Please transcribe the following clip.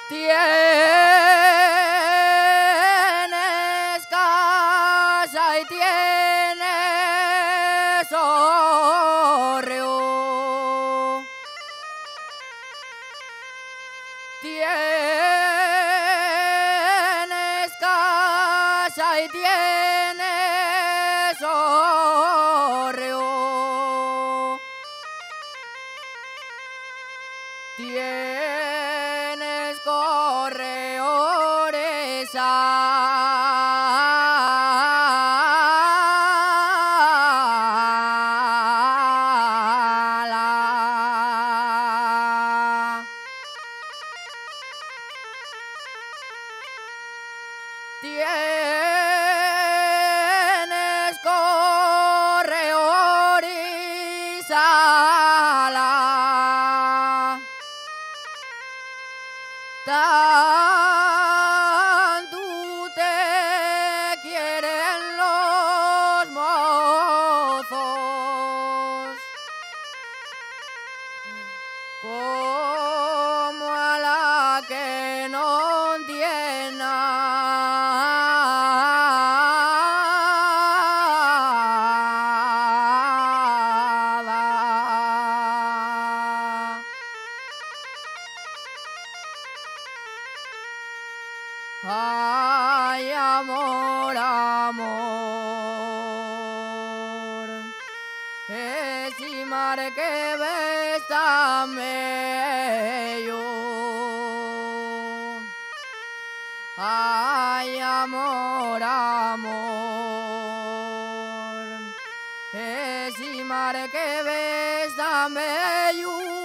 Tienes casa y tienes hórreo. Tienes casa y tienes hórreo. Tienes corredores Tienes corredores tanto te quieren los mozos como a la que no tiene nada. Ay, amor, amor, ese mar que ves tan bello. Ay, amor, amor, ese mar que ves tan bello.